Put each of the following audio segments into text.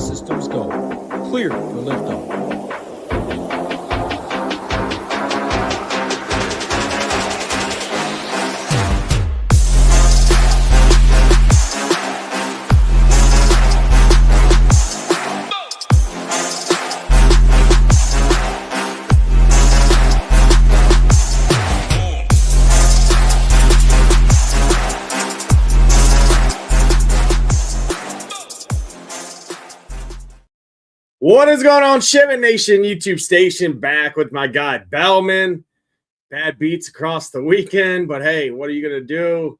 systems go. Clear for liftoff. What is going on, Shipment Nation YouTube station? Back with my guy Belman. Bad beats across the weekend, but hey, what are you going to do?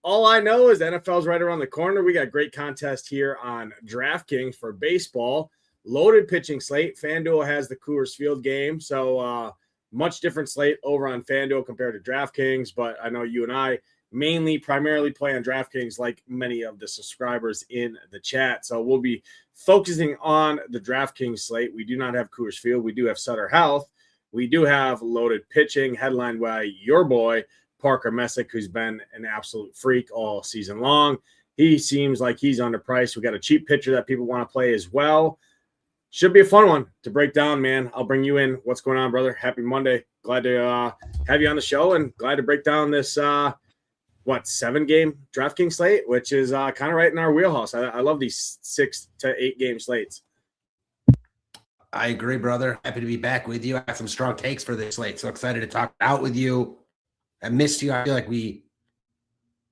All I know is the NFL's right around the corner. We got great contest here on DraftKings for baseball. Loaded pitching slate. FanDuel has the Coors Field game, so much different slate over on FanDuel compared to DraftKings, but I know you and I primarily play on DraftKings like many of the subscribers in the chat. So we'll be focusing on the DraftKings slate. We do not have Coors Field. We do have Sutter Health. We do have loaded pitching headlined by your boy, Parker Messick, who's been an absolute freak all season long. He seems like he's underpriced. We got a cheap pitcher that people want to play as well. Should be a fun one to break down, man. I'll bring you in. What's going on, brother? Happy Monday. Glad to have you on the show and glad to break down this 7-game DraftKings slate, which is kind of right in our wheelhouse. I love these 6 to 8 game slates. I agree, brother. Happy to be back with you. I have some strong takes for this slate. So excited to talk out with you. I missed you. I feel like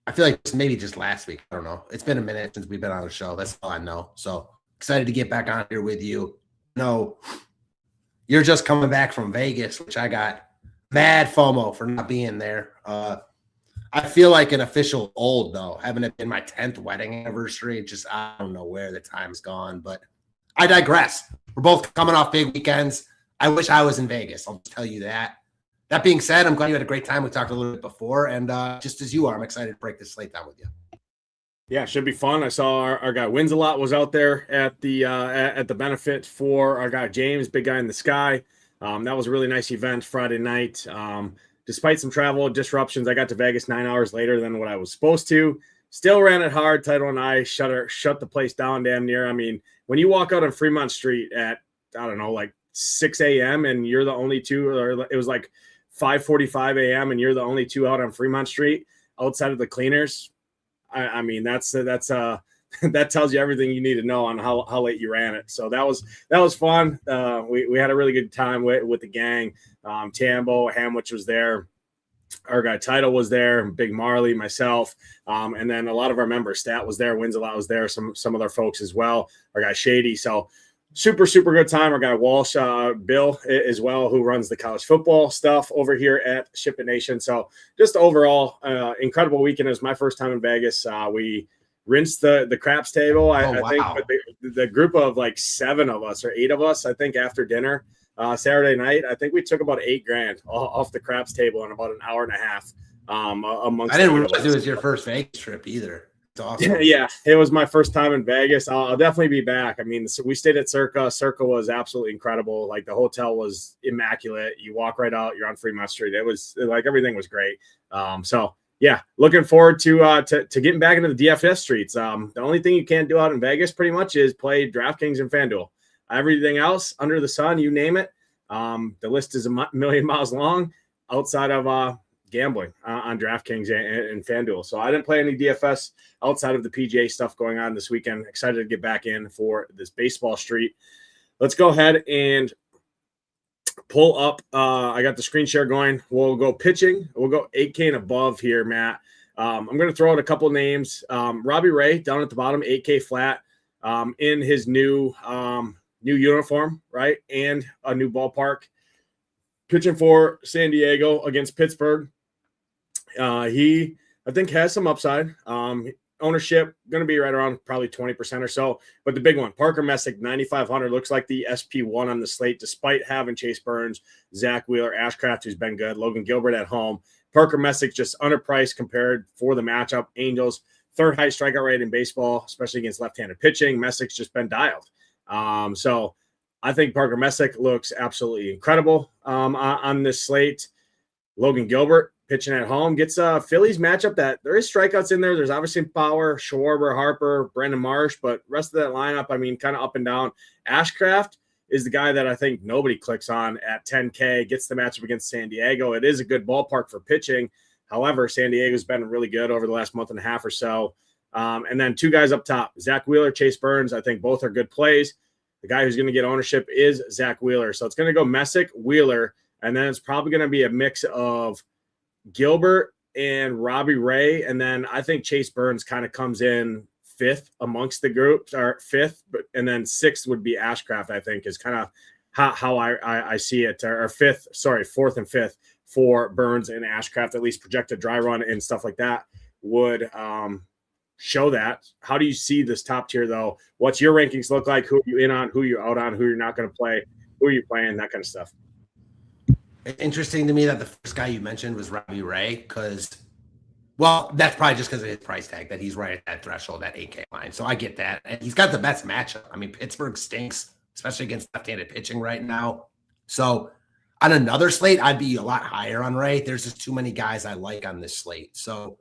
it's maybe just last week. I don't know. It's been a minute since we've been on the show. That's all I know. So excited to get back on here with you. No, you're just coming back from Vegas, which I got mad FOMO for not being there. I feel like an official old, though, having it been my 10th wedding anniversary. Just, I don't know where the time's gone, but I digress. We're both coming off big weekends. I wish I was in Vegas. I'll tell you that. That being said, I'm glad you had a great time. We talked a little bit before, and just as you are, I'm excited to break this slate down with you. Yeah, it should be fun. I saw our guy Wins a Lot was out there at the benefit for our guy James, big guy in the sky. That was a really nice event Friday night. Despite some travel disruptions, I got to Vegas 9 hours later than what I was supposed to. Still ran it hard. Title and I shut the place down damn near. I mean, when you walk out on Fremont Street at, I don't know, like 6 a.m. and you're the only two, or it was like 5:45 a.m. and you're the only two out on Fremont Street outside of the cleaners. I mean, that tells you everything you need to know on how late you ran it. So that was fun. We had a really good time with the gang. Tambo, Hamwich was there. Our guy Title was there. Big Marley, myself, and then a lot of our members. Stat was there. Wins a Lot was there. Some other folks as well. Our guy Shady. So super good time. Our guy Walsh, Bill as well, who runs the college football stuff over here at Shipment Nation. So just overall, incredible weekend. It was my first time in Vegas. We rinsed the craps table. I think with the group of like 7 of us or 8 of us, I think after dinner Saturday night, I think we took about $8,000 off the craps table in about an hour and a half. Amongst I didn't realize it was your first Vegas trip either. It's awesome. Yeah, it was my first time in Vegas. I'll definitely be back. I mean, we stayed at Circa. Circa was absolutely incredible. Like the hotel was immaculate. You walk right out, you're on Fremont Street. It was like everything was great. So yeah, looking forward to getting back into the DFS streets. The only thing you can't do out in Vegas pretty much is play DraftKings and FanDuel. Everything else under the sun, you name it. The list is a million miles long outside of gambling on DraftKings and FanDuel. So I didn't play any DFS outside of the PGA stuff going on this weekend. Excited to get back in for this baseball street. Let's go ahead and pull up. I got the screen share going. We'll go pitching. We'll go 8K and above here, Matt. I'm going to throw out a couple names. Robbie Ray down at the bottom, 8K flat in his new uniform, right? And a new ballpark. Pitching for San Diego against Pittsburgh. He, I think, has some upside. Ownership going to be right around probably 20% or so. But the big one, Parker Messick, 9,500, looks like the SP1 on the slate, despite having Chase Burns, Zach Wheeler, Ashcraft, who's been good, Logan Gilbert at home. Parker Messick just underpriced compared for the matchup. Angels, 3rd highest strikeout rate in baseball, especially against left-handed pitching. Messick's just been dialed. So I think Parker Messick looks absolutely incredible on this slate. Logan Gilbert, pitching at home. Gets a Phillies matchup that there is strikeouts in there. There's obviously power, Schwarber, Harper, Brandon Marsh, but rest of that lineup, I mean, kind of up and down. Ashcraft is the guy that I think nobody clicks on at 10K, gets the matchup against San Diego. It is a good ballpark for pitching. However, San Diego's been really good over the last month and a half or so. And then two guys up top, Zach Wheeler, Chase Burns. I think both are good plays. The guy who's going to get ownership is Zach Wheeler. So it's going to go Messick, Wheeler, and then it's probably going to be a mix of Gilbert and Robbie Ray. And then I think Chase Burns kind of comes in fifth amongst the group, or fifth, and then sixth would be Ashcraft, I think, is kind of how I see it, or fourth and fifth for Burns and Ashcraft, at least projected dry run and stuff like that would show that. How do you see this top tier, though? What's your rankings look like? Who are you in on? Who are you out on? Who you're not going to play? Who are you playing? That kind of stuff. It's interesting to me that the first guy you mentioned was Robbie Ray, because, well, that's probably just because of his price tag, that he's right at that threshold, that 8K line. So I get that. And he's got the best matchup. I mean, Pittsburgh stinks, especially against left-handed pitching right now. So on another slate, I'd be a lot higher on Ray. There's just too many guys I like on this slate. So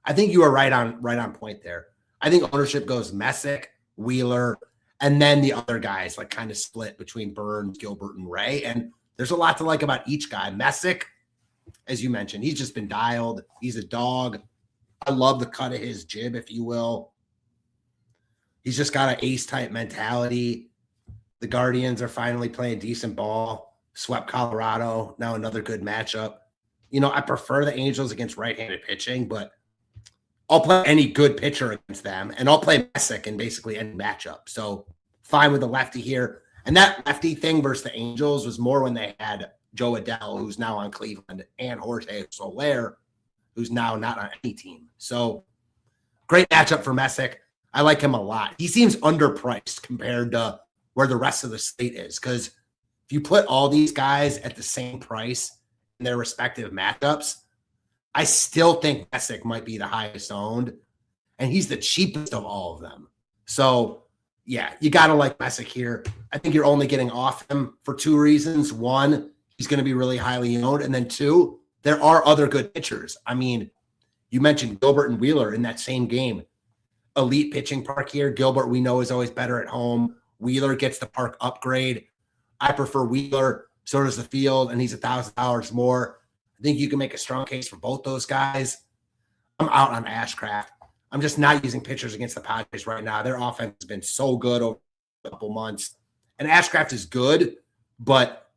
I think you are right on point there. I think ownership goes Messick, Wheeler, and then the other guys like kind of split between Burns, Gilbert, and Ray. And there's a lot to like about each guy. Messick, as you mentioned, he's just been dialed. He's a dog. I love the cut of his jib, if you will. He's just got an ace-type mentality. The Guardians are finally playing decent ball. Swept Colorado. Now another good matchup. You know, I prefer the Angels against right-handed pitching, but I'll play any good pitcher against them, and I'll play Messick in basically any matchup. So fine with the lefty here. And that lefty thing versus the Angels was more when they had Joe Adele, who's now on Cleveland, and Jorge Soler, who's now not on any team. So great matchup for Messick. I like him a lot. He seems underpriced compared to where the rest of the slate is, because if you put all these guys at the same price in their respective matchups, I still think Messick might be the highest owned, and he's the cheapest of all of them. So, yeah, you got to like Messick here. I think you're only getting off him for two reasons. One, he's going to be really highly owned. And then two, there are other good pitchers. I mean, you mentioned Gilbert and Wheeler in that same game. Elite pitching park here. Gilbert, we know, is always better at home. Wheeler gets the park upgrade. I prefer Wheeler. So does the field, and he's $1,000 more. I think you can make a strong case for both those guys. I'm out on Ashcraft. I'm just not using pitchers against the Padres right now. Their offense has been so good over a couple months. And Ashcraft is good, but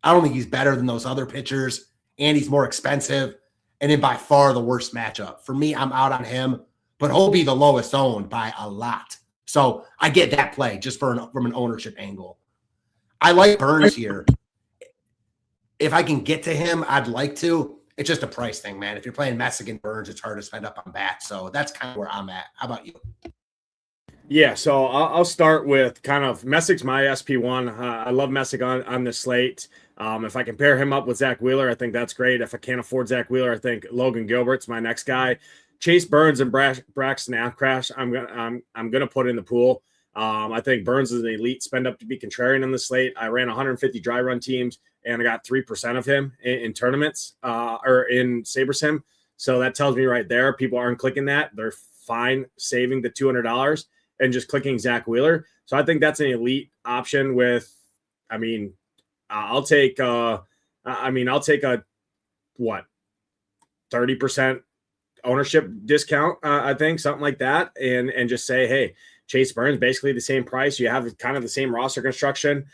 I don't think he's better than those other pitchers, and he's more expensive, and in by far the worst matchup. For me, I'm out on him, but he'll be the lowest owned by a lot. So I get that play just from an ownership angle. I like Burns here. If I can get to him, I'd like to. It's just a price thing, man. If you're playing Messick and Burns, it's hard to spend up on bats. So that's kind of where I'm at. How about you? Yeah, so I'll start with kind of Messick's my SP1. I love Messick on this slate. If I can pair him up with Zach Wheeler, I think that's great. If I can't afford Zach Wheeler, I think Logan Gilbert's my next guy. Chase Burns and Braxton Crash, I'm gonna put in the pool. I think Burns is an elite spend up to be contrarian on the slate. I ran 150 dry run teams, and I got 3% of him in tournaments or in SaberSim. So that tells me right there, people aren't clicking that. They're fine saving the $200 and just clicking Zach Wheeler. So I think that's an elite option with, I'll take a 30% ownership discount, I think, something like that. And just say, hey, Chase Burns, basically the same price. You have kind of the same roster construction.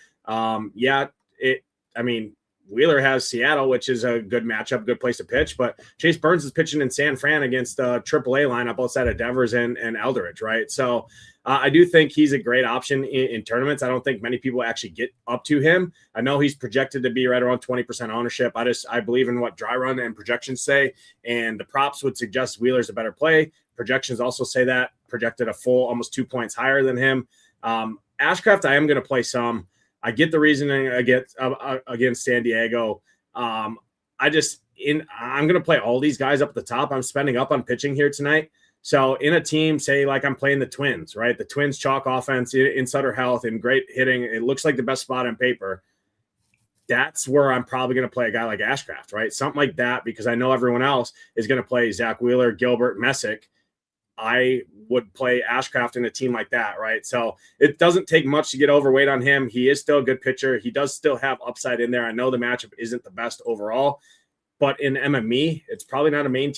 Wheeler has Seattle, which is a good matchup, good place to pitch. But Chase Burns is pitching in San Fran against the AAA lineup outside of Devers and Eldridge, right? So I do think he's a great option in tournaments. I don't think many people actually get up to him. I know he's projected to be right around 20% ownership. I believe in what dry run and projections say, and the props would suggest Wheeler's a better play. Projections also say that, projected a full almost 2 points higher than him. Ashcraft, I am going to play some. I get the reasoning against San Diego. I'm going to play all these guys up at the top. I'm spending up on pitching here tonight. So in a team, say like I'm playing the Twins, right? The Twins chalk offense in Sutter Health and great hitting. It looks like the best spot on paper. that's where I'm probably going to play a guy like Ashcraft, right? Something like that, because I know everyone else is going to play Zach Wheeler, Gilbert, Messick. I would play Ashcraft in a team like that, right? So it doesn't take much to get overweight on him. He is still a good pitcher. He does still have upside in there. I know the matchup isn't the best overall, but in MME, it's probably not a main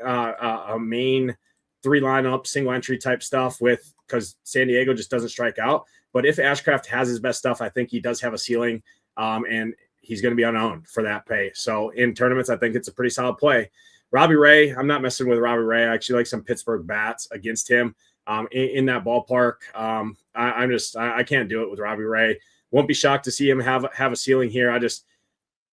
a main 3 lineup, single entry type stuff because San Diego just doesn't strike out. But if Ashcraft has his best stuff, I think he does have a ceiling, and he's going to be unowned for that pay. So in tournaments, I think it's a pretty solid play. Robbie Ray, I'm not messing with Robbie Ray. I actually like some Pittsburgh bats against him in that ballpark. I can't do it with Robbie Ray. Won't be shocked to see him have a ceiling here.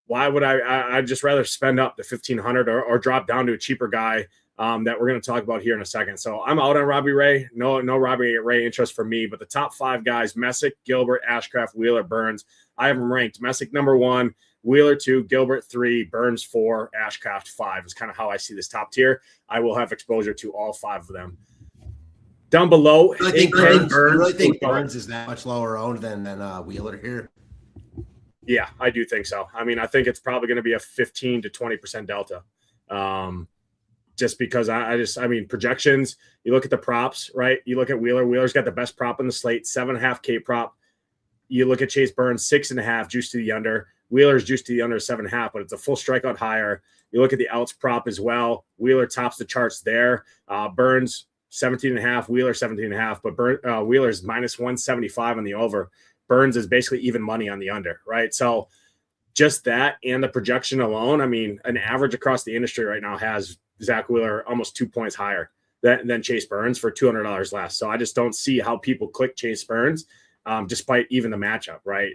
Why would I'd just rather spend up to $1,500 or drop down to a cheaper guy that we're going to talk about here in a second. So I'm out on Robbie Ray. No Robbie Ray interest for me, but the top 5 guys, Messick, Gilbert, Ashcraft, Wheeler, Burns, I have them ranked. Messick number 1, Wheeler 2, Gilbert 3, Burns 4, Ashcraft 5 is kind of how I see this top tier. I will have exposure to all 5 of them. Down below, I really think Burns is that much lower owned than Wheeler here. Yeah, I do think so. I mean, I think it's probably going to be a 15 to 20% delta. Just because I mean, projections, you look at the props, right? You look at Wheeler. Wheeler's got the best prop in the slate, 7.5 K prop. You look at Chase Burns, 6.5 juice to the under. Wheeler's juice to the under 7.5, but it's a full strikeout higher. You look at the outs prop as well. Wheeler tops the charts there. Burns 17.5, Wheeler 17.5, but Wheeler's minus 175 on the over. Burns is basically even money on the under, right? So just that and the projection alone, I mean, an average across the industry right now has Zach Wheeler almost 2 points higher than Chase Burns for $200 less. So I just don't see how people click Chase Burns, despite even the matchup, right?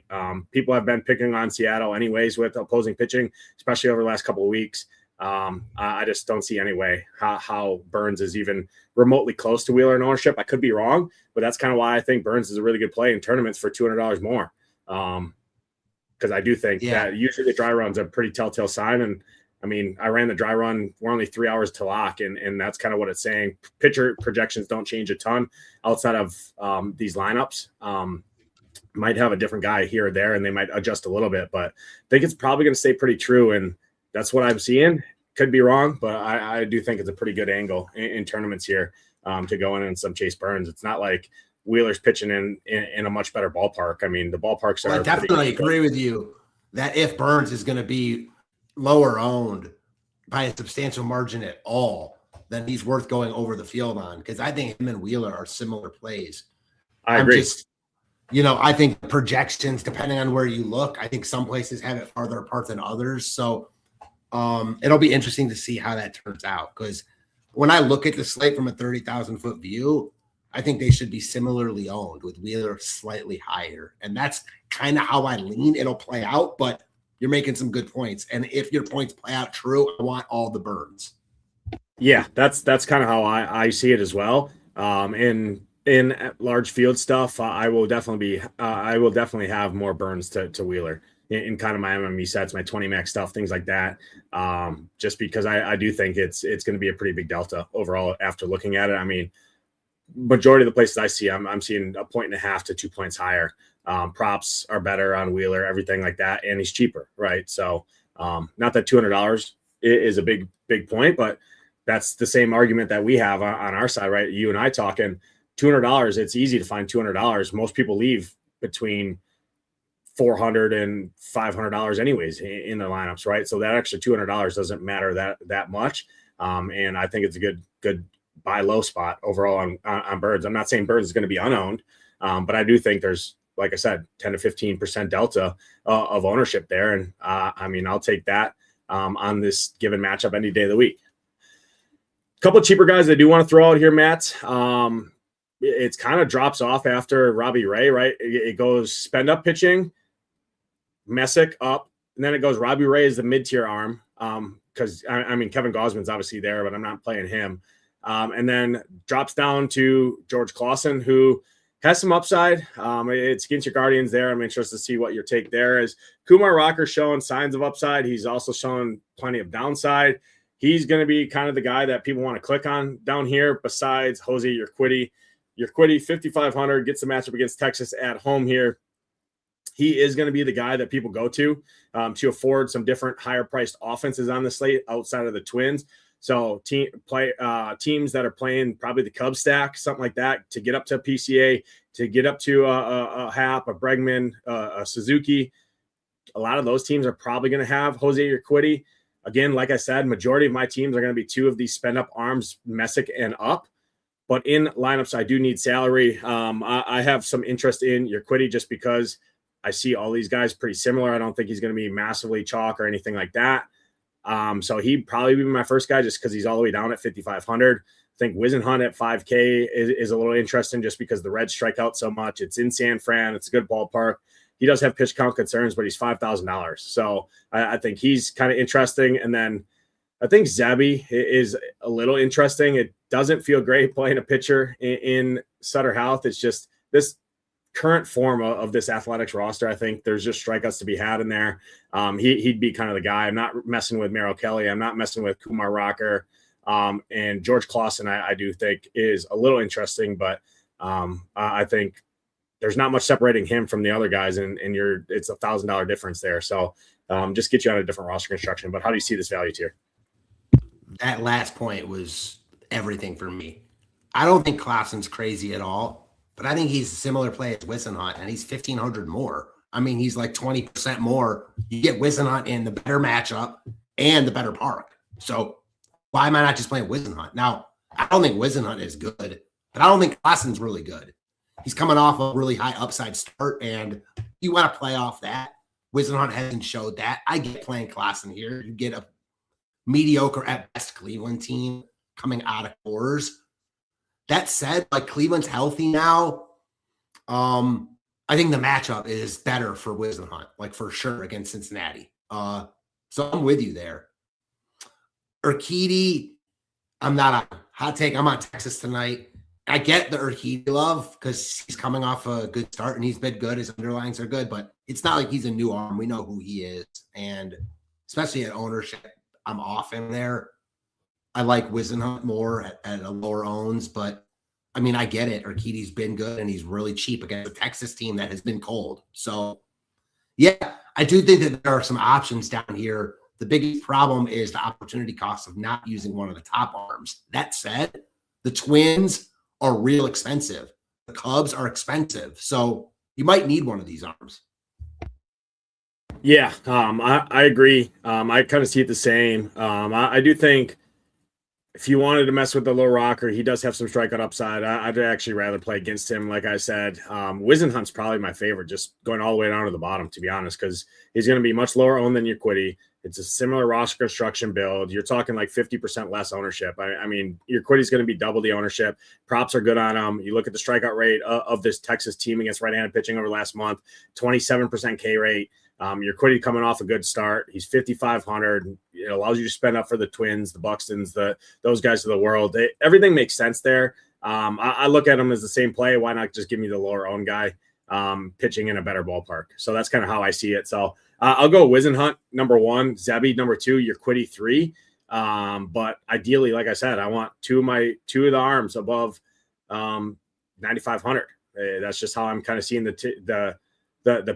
People have been picking on Seattle anyways with opposing pitching, especially over the last couple of weeks. I just don't see any way how Burns is even remotely close to Wheeler in ownership. I could be wrong, but that's kind of why I think Burns is a really good play in tournaments for $200 more. Because I do think that usually the dry run's a pretty telltale sign. And I mean, I ran the dry run. We're only 3 hours to lock, and that's kind of what it's saying. Pitcher projections don't change a ton outside of these lineups. Might have a different guy here or there, and they might adjust a little bit, but I think it's probably going to stay pretty true. And that's what I'm seeing. Could be wrong, but I do think it's a pretty good angle in tournaments here to go in some Chase Burns. It's not like Wheeler's pitching in a much better ballpark. I mean, the ballparks are. I definitely agree with you that if Burns is going to be lower owned by a substantial margin at all, then he's worth going over the field on, because I think him and Wheeler are similar plays. I agree. I think projections, depending on where you look, I think some places have it farther apart than others. So it'll be interesting to see how that turns out, because when I look at the slate from a 30,000 foot view, I think they should be similarly owned, with Wheeler slightly higher. And that's kind of how I lean. It'll play out, but you're making some good points. And if your points play out true, I want all the Burns. Yeah, that's kind of how I see it as well. In large field stuff, I will definitely have more Burns to Wheeler in kind of my MME sets, my 20 max stuff, things like that. Just because I do think it's going to be a pretty big delta overall after looking at it. I mean, majority of the places I see, I'm seeing 1.5 to 2 points higher. Props are better on Wheeler, everything like that, and he's cheaper, right? So not that $200 is a big point, but that's the same argument that we have on our side, right? You and I talking $200. It's easy to find $200. Most people leave between $400 and $500 anyways in their lineups, right? So that extra $200 doesn't matter that much. And I think it's a good buy low spot overall on Burns. I'm not saying Burns is going to be unowned, but I do think there's, like I said, 10 to 15% delta of ownership there. And I mean, I'll take that on this given matchup any day of the week. A couple of cheaper guys I do want to throw out here, Matt. It's kind of drops off after Robbie Ray, right? It goes spend up pitching, Messick up, and then it goes Robbie Ray as the mid-tier arm. Because I mean, Kevin Gausman's obviously there, but I'm not playing him. And then drops down to George Clausen, who has some upside. It's against your Guardians there. I'm interested to see what your take there is. Kumar Rocker's showing signs of upside. He's also showing plenty of downside. He's going to be kind of the guy that people want to click on down here, besides Jose Urquidy. Urquidy, 5,500, gets the matchup against Texas at home here. he is going to be the guy that people go to afford some different higher priced offenses on the slate outside of the Twins. So teams that are playing probably the Cubs stack, something like that, to get up to PCA, to get up to a Hap, a Bregman, a Suzuki. A lot of those teams are probably going to have Jose Urquidy. Again, like I said, majority of my teams are going to be two of these spend up arms, Messick and up. But in lineups, I do need salary. I have some interest in Urquidy just because I see all these guys pretty similar. I don't think he's going to be massively chalk or anything like that. So he'd probably be my first guy just because he's all the way down at 5,500. I think Wisenhunt at 5K is a little interesting just because the Reds strike out so much. It's in San Fran. It's a good ballpark. He does have pitch count concerns, but he's $5,000. So I think he's kind of interesting. And then I think Zebby is a little interesting. It doesn't feel great playing a pitcher in Sutter Health. It's just this current form of this athletics roster. I think there's just strikeouts to be had in there. He'd be kind of the guy. I'm not messing with Merrill Kelly. I'm not messing with Kumar Rocker. And George Clausen, I do think is a little interesting, but I think there's not much separating him from the other guys, and it's $1,000 difference there. So just get you on a different roster construction. But how do you see this value tier? That last point was everything for me. I don't think Clausen's crazy at all, but I think he's a similar play as Wisenhunt, and he's 1,500 more. I mean, he's like 20% more. You get Wisenhunt in the better matchup and the better park. So why am I not just playing Wisenhunt? Now, I don't think Wisenhunt is good, but I don't think Clausen's really good. He's coming off a really high upside start, and you want to play off that. Wisenhunt hasn't showed that. I get playing Clausen here. You get a mediocre at best Cleveland team coming out of Coors. That said, like, Cleveland's healthy now. I think the matchup is better for Wisenhunt, like, for sure, against Cincinnati. So I'm with you there. Urquidy, I'm not a hot take. I'm on Texas tonight. I get the Urquidy love because he's coming off a good start and he's been good. His underlines are good, but it's not like he's a new arm. We know who he is. And especially at ownership, I'm off him there. I like Wisenhunt more at a lower owns, but I mean, I get it. Urquidy's been good and he's really cheap against a Texas team that has been cold. So yeah, I do think that there are some options down here. The biggest problem is the opportunity cost of not using one of the top arms. That said, the Twins are real expensive. The Cubs are expensive. So you might need one of these arms. Yeah, I agree. I kind of see it the same. I do think if you wanted to mess with the low rocker, he does have some strikeout upside. I'd actually rather play against him. Like I said, Wisenhunt's probably my favorite, just going all the way down to the bottom, to be honest, because he's going to be much lower owned than Urquidy. It's a similar roster construction build. You're talking like 50% less ownership. I mean, Urquidy's going to be double the ownership. Props are good on him. You look at the strikeout rate of this Texas team against right-handed pitching over last month, 27% K rate. Urquidy coming off a good start. He's 5,500. It allows you to spend up for the Twins, the Buxtons, those guys of the world. Everything makes sense there. I look at him as the same play. Why not just give me the lower owned guy pitching in a better ballpark? So that's kind of how I see it. So I'll go Wisenhunt number 1, Zebby number 2, Urquidy 3. But ideally, like I said, I want two of the arms above 9,500. That's just how I'm kind of seeing the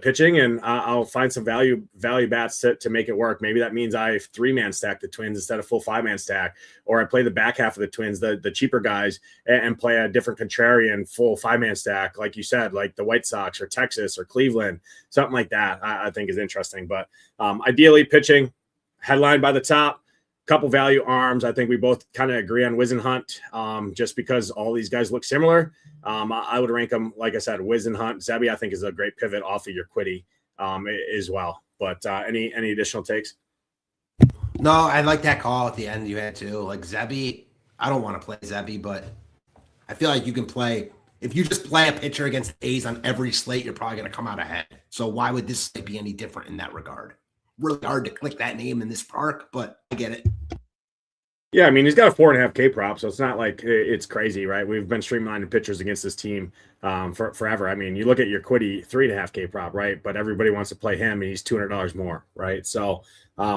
pitching, and I'll find some value bats to make it work. Maybe that means I 3-man stack the Twins instead of full 5-man stack, or I play the back half of the Twins, the cheaper guys, and play a different contrarian full 5-man stack, like you said, like the White Sox or Texas or Cleveland, something like that. I think is interesting. But ideally, pitching headline by the top. Couple value arms. I think we both kind of agree on Wisenhunt, just because all these guys look similar. I would rank them, like I said, Wisenhunt. Zebby, I think, is a great pivot off of Urquidy as well. But any additional takes? No, I like that call at the end you had too. Like Zebby, I don't want to play Zebby, but I feel like you can play. If you just play a pitcher against A's on every slate, you're probably going to come out ahead. So why would this slate be any different in that regard? Really hard to click that name in this park, but I get it. Yeah, I mean, he's got a 4.5K prop, so it's not like it's crazy, right? We've been streamlining pitchers against this team for forever. I mean, you look at Urquidy, 3.5K prop, right? But everybody wants to play him, and he's $200 more, right? So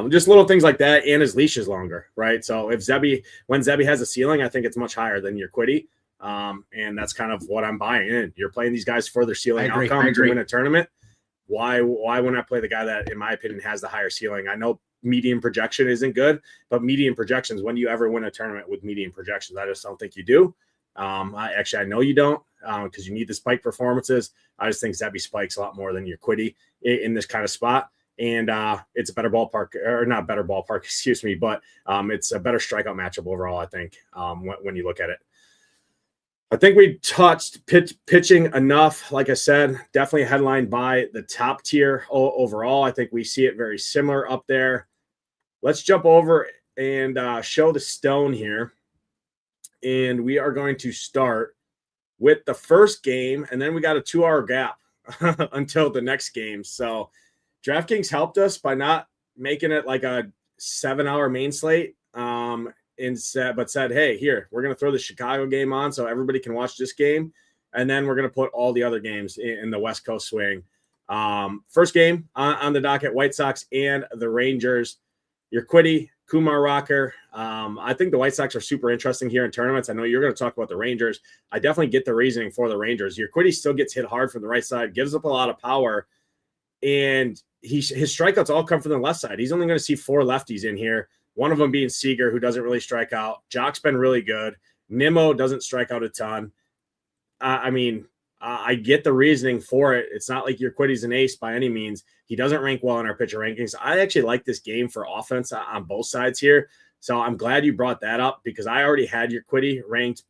just little things like that, and his leash is longer, right? So when Zebby has a ceiling, I think it's much higher than Urquidy, and that's kind of what I'm buying in. You're playing these guys for their ceiling outcome to win a tournament. why wouldn't I play the guy that, in my opinion, has the higher ceiling? I know median projection isn't good, but median projections, when do you ever win a tournament with median projections? I just don't think you do. I know you don't, because you need the spike performances. I just think Zebby spikes a lot more than your Quiddy in this kind of spot. And it's a better ballpark, or not better ballpark, excuse me, but it's a better strikeout matchup overall, I think, when you look at it. I think we touched pitching enough. Like I said, definitely headlined by the top tier overall. I think we see it very similar up there. Let's jump over and show the stone here. And we are going to start with the first game, and then we got a 2-hour gap until the next game. So DraftKings helped us by not making it like a 7-hour main slate, but said, hey, here, we're going to throw the Chicago game on so everybody can watch this game, and then we're going to put all the other games in the West Coast swing. First game on the docket, White Sox and the Rangers. Your Quiddy, Kumar Rocker. I think the White Sox are super interesting here in tournaments. I know you're going to talk about the Rangers. I definitely get the reasoning for the Rangers. Your Quiddy still gets hit hard from the right side, gives up a lot of power, and his strikeouts all come from the left side. He's only going to see 4 lefties in here, one of them being Seager, who doesn't really strike out. Jock's been really good. Nimmo doesn't strike out a ton. I get the reasoning for it. It's not like your Quiddy's an ace by any means. He doesn't rank well in our pitcher rankings. I actually like this game for offense on both sides here. So I'm glad you brought that up, because I already had your Quiddy ranked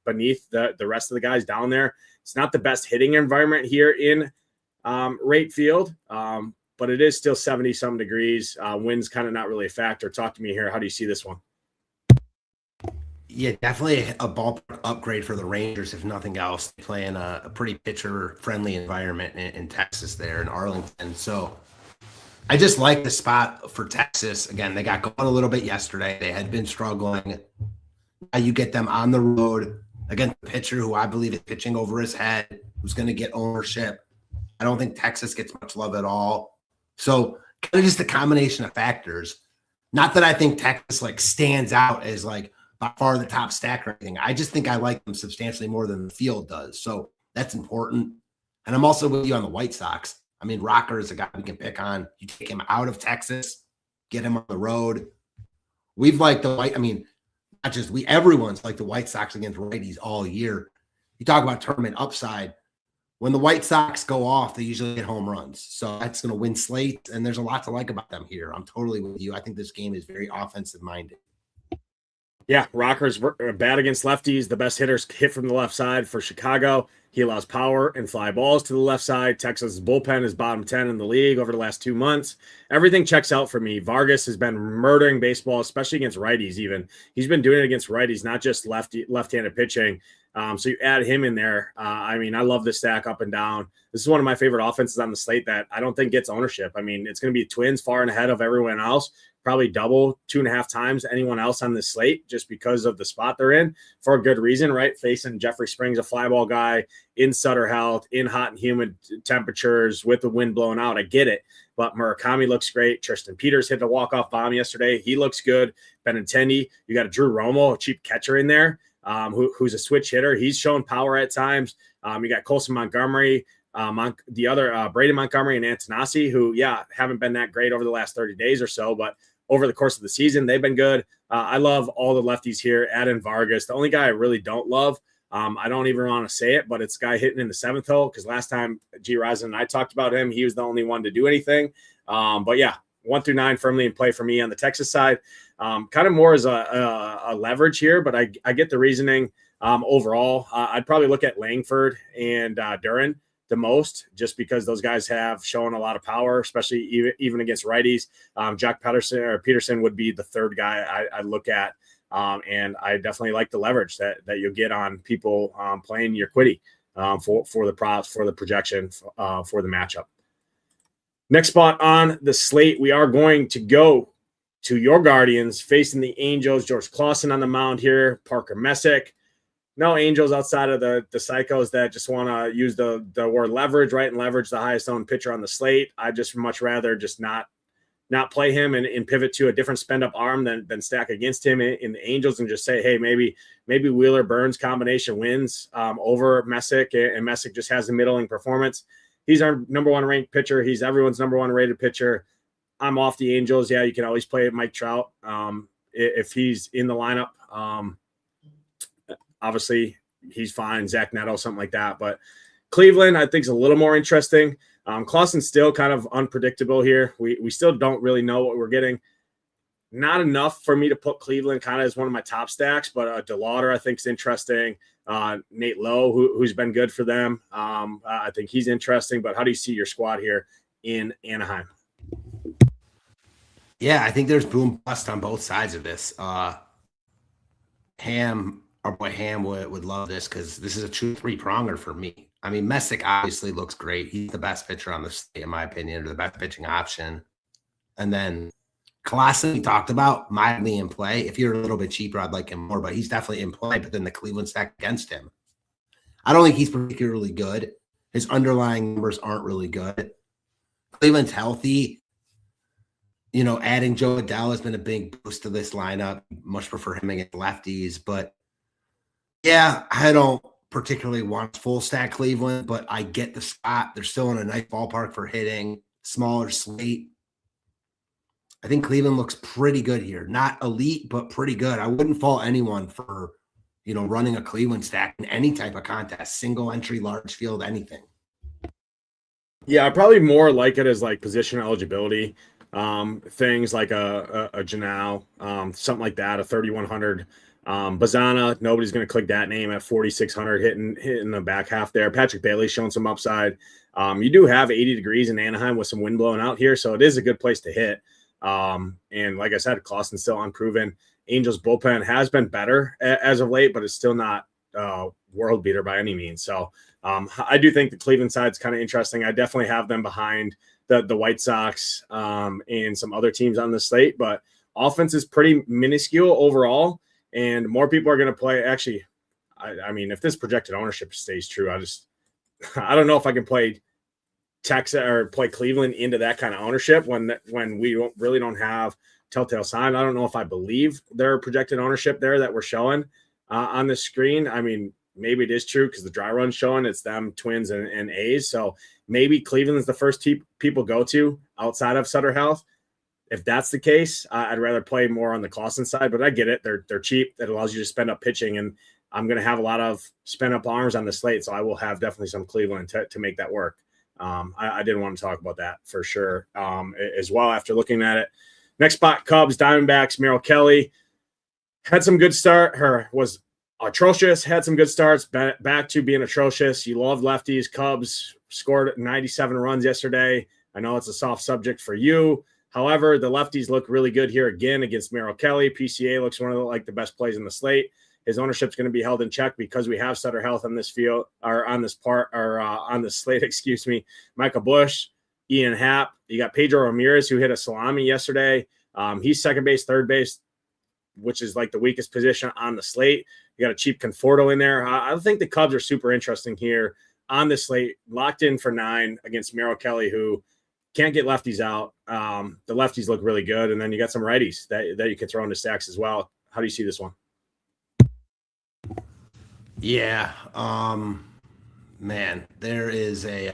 beneath the rest of the guys down there. It's not the best hitting environment here in Rate Field, but it is still 70-some degrees. Wind's kind of not really a factor. Talk to me here. How do you see this one? Yeah, definitely a ballpark upgrade for the Rangers, if nothing else. They play in a pretty pitcher-friendly environment in Texas there in Arlington. So I just like the spot for Texas. Again, they got going a little bit yesterday. They had been struggling. Now you get them on the road against a pitcher who I believe is pitching over his head, who's going to get ownership. I don't think Texas gets much love at all. So kind of just a combination of factors. Not that I think Texas stands out as by far the top stack or anything. I just think I like them substantially more than the field does. So that's important. And I'm also with you on the White Sox. I mean, Rocker is a guy we can pick on. You take him out of Texas, get him on the road. We've liked the White, not just we, everyone's like the White Sox against righties all year. You talk about tournament upside. When the White Sox go off, they usually get home runs. So that's going to win Slate, and there's a lot to like about them here. I'm totally with you. I think this game is very offensive-minded. Yeah, Rocker's bad against lefties. The best hitters hit from the left side for Chicago. He allows power and fly balls to the left side. Texas' bullpen is bottom 10 in the league over the last 2 months. Everything checks out for me. Vargas has been murdering baseball, especially against righties even. He's been doing it against righties, not just left-handed pitching. So you add him in there. I love this stack up and down. This is one of my favorite offenses on the slate that I don't think gets ownership. It's going to be Twins far and ahead of everyone else, probably double, 2.5 times anyone else on this slate just because of the spot they're in for a good reason, right? Facing Jeffrey Springs, a fly ball guy, in Sutter Health, in hot and humid temperatures with the wind blowing out. I get it. But Murakami looks great. Tristan Peters hit a walk-off bomb yesterday. He looks good. Benintendi, you got a Drew Romo, a cheap catcher in there. Who's a switch hitter. He's shown power at times. You got Colson Montgomery, the other Braden Montgomery and Antonassi, who, haven't been that great over the last 30 days or so, but over the course of the season, they've been good. I love all the lefties here. Add in Vargas. The only guy I really don't love, I don't even want to say it, but it's a guy hitting in the 7th hole, because last time G. Risen and I talked about him, he was the only one to do anything. 1 through 9 firmly in play for me on the Texas side. Kind of more as a leverage here, but I get the reasoning. Overall, I'd probably look at Langford and Duran the most, just because those guys have shown a lot of power, especially even against righties. Jack Peterson would be the third guy I look at. And I definitely like the leverage that you'll get on people playing your Quiddy for the props, for the projection, for the matchup. Next spot on the slate, we are going to go to your Guardians facing the Angels. George Clausen on the mound here. Parker Messick. No Angels outside of the psychos that just want to use the word leverage, right, and leverage the highest owned pitcher on the slate. I just much rather just not play him and pivot to a different spend-up arm than stack against him in the Angels and just say, hey, maybe Wheeler-Burns combination wins over Messick, and Messick just has a middling performance. he's our number one ranked pitcher. He's everyone's number one rated pitcher. I'm off the Angels. Yeah, you can always play Mike Trout if he's in the lineup. Obviously, he's fine. Zach Neto, something like that. But Cleveland, I think, is a little more interesting. Clausen's still kind of unpredictable here. We still don't really know what we're getting. Not enough for me to put Cleveland kind of as one of my top stacks, but DeLauder I think is interesting. Nate Lowe, who's been good for them. I think he's interesting. But how do you see your squad here in Anaheim? Yeah, I think there's boom bust on both sides of this. Our boy Ham would love this because this is a 2-3-pronger for me. I mean, Messick obviously looks great. He's the best pitcher on the slate, in my opinion, or the best pitching option. And then Clausen, we talked about, mildly in play. If you're a little bit cheaper, I'd like him more, but he's definitely in play. But then the Cleveland stack against him, I don't think he's particularly good. His underlying numbers aren't really good. Cleveland's healthy. You know, adding Joe Adele has been a big boost to this lineup. Much prefer him against lefties. But, yeah, I don't particularly want full stack Cleveland, but I get the spot. They're still in a nice ballpark for hitting, smaller slate. I think Cleveland looks pretty good here. Not elite, but pretty good. I wouldn't fault anyone for, you know, running a Cleveland stack in any type of contest, single entry, large field, anything. Yeah, I probably more like it as like position eligibility things like a Janelle, something like that, a 3,100. Bazana, nobody's going to click that name at 4,600 hitting the back half there. Patrick Bailey's showing some upside. You do have 80 degrees in Anaheim with some wind blowing out here, so it is a good place to hit. And like I said, Clausen's still unproven. Angels bullpen has been better as of late, but it's still not world beater by any means. So I do think the Cleveland side's kind of interesting. I definitely have them behind the White Sox and some other teams on the slate, but offense is pretty minuscule overall. And more people are going to play. Actually, I mean, if this projected ownership stays true, I don't know if I can play Texas or play Cleveland into that kind of ownership when we really don't have telltale sign. I don't know if I believe their projected ownership there that we're showing on the screen. I mean, maybe it is true because the dry run's showing it's them, Twins and A's. So maybe Cleveland's the first people go to outside of Sutter Health. If that's the case, I'd rather play more on the Clausen side, but I get it. They're cheap. That allows you to spend up pitching, and I'm going to have a lot of spend up arms on the slate, so I will have definitely some Cleveland to make that work. I did want to talk about that for sure as well after looking at it. Next spot, Cubs, Diamondbacks. Merrill Kelly had some good start. Was atrocious, had some good starts, back to being atrocious. You love lefties. Cubs scored 97 runs yesterday. I know it's a soft subject for you. However, the lefties look really good here again against Merrill Kelly. PCA looks one of the best plays in the slate. His ownership's going to be held in check because we have Sutter Health on this field or on this on the slate, excuse me. Michael Busch, Ian Happ. You got Pedro Ramirez, who hit a salami yesterday. He's second base, third base, which is like the weakest position on the slate. You got a cheap Conforto in there. I think the Cubs are super interesting here on the slate, locked in for 9 against Merrill Kelly, who can't get lefties out. The lefties look really good. And then you got some righties that you can throw into stacks as well. How do you see this one? Yeah. Man, there is a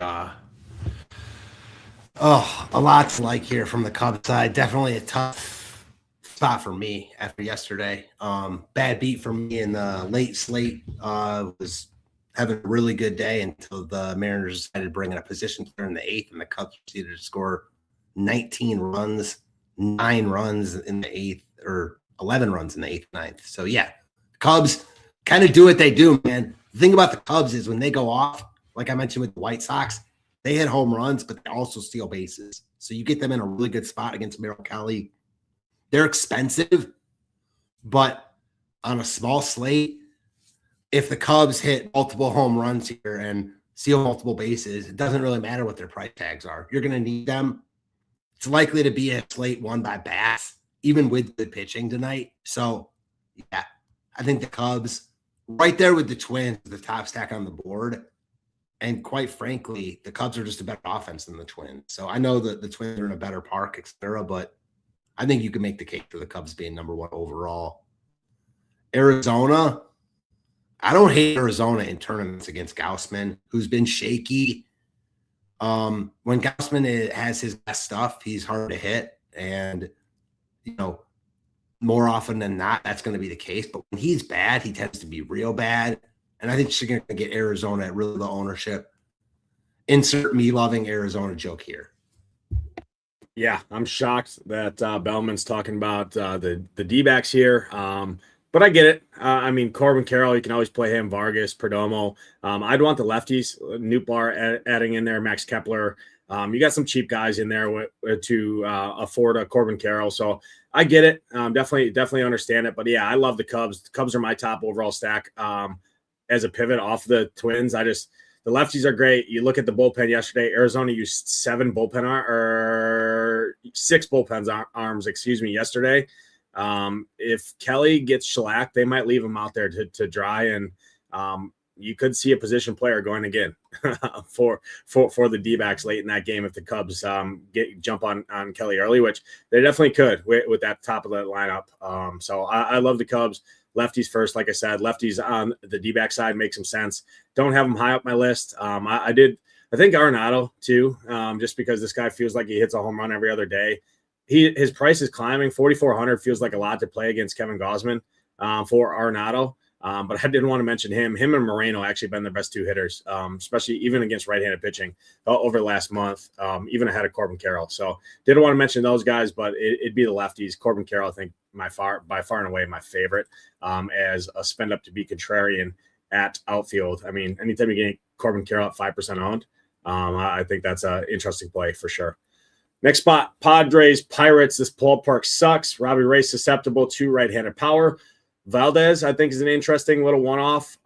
lot to like here from the Cubs side. Definitely a tough spot for me after yesterday. Bad beat for me in the late slate. Was having a really good day until the Mariners decided to bring in a position player in the 8th, and the Cubs proceeded to score 19 runs, 9 runs in the 8th, or 11 runs in the 8th, 9th. So, yeah, Cubs kind of do what they do, man. The thing about the Cubs is when they go off, like I mentioned with the White Sox, they hit home runs, but they also steal bases. So you get them in a really good spot against Merrill Kelly. They're expensive, but on a small slate, if the Cubs hit multiple home runs here and steal multiple bases, it doesn't really matter what their price tags are. You're going to need them. It's likely to be a slate won by bats, even with good pitching tonight. So, yeah, I think the Cubs right there with the Twins, the top stack on the board. And quite frankly, the Cubs are just a better offense than the Twins. So I know that the Twins are in a better park, et cetera, but I think you can make the case for the Cubs being number 1 overall. Arizona, I don't hate Arizona in tournaments against Gaussman, who's been shaky. When Gausman has his best stuff, he's hard to hit. And, more often than not, that's going to be the case. But when he's bad, he tends to be real bad. And I think you're going to get Arizona at really low ownership. Insert me loving Arizona joke here. Yeah, I'm shocked that Belman's talking about the D-backs here. But I get it. I mean, Corbin Carroll, you can always play him, Vargas, Perdomo. I'd want the lefties, Nootbaar adding in there, Max Kepler. You got some cheap guys in there to afford a Corbin Carroll. So I get it. Definitely understand it. But yeah, I love the Cubs. The Cubs are my top overall stack as a pivot off the Twins. The lefties are great. You look at the bullpen yesterday. Arizona used 6 bullpen arms, yesterday. If Kelly gets shellacked, they might leave him out there to dry, and you could see a position player going again for the D-backs late in that game if the Cubs jump on Kelly early, which they definitely could with that top of the lineup. So I love the Cubs. Lefties first, like I said. Lefties on the D-back side makes some sense. Don't have them high up my list. I think Arenado too, just because this guy feels like he hits a home run every other day. His price is climbing. 4,400 feels like a lot to play against Kevin Gausman for Arenado. But I didn't want to mention him. Him and Moreno actually been the best 2 hitters, especially even against right-handed pitching over the last month, even ahead of Corbin Carroll. So didn't want to mention those guys, but it'd be the lefties. Corbin Carroll, I think, by far and away my favorite as a spend up to be contrarian at outfield. I mean, anytime you get Corbin Carroll at 5% owned, I think that's an interesting play for sure. Next spot, Padres, Pirates. This ballpark sucks. Robbie Ray's susceptible to right-handed power. Valdez, I think, is an interesting little one-off,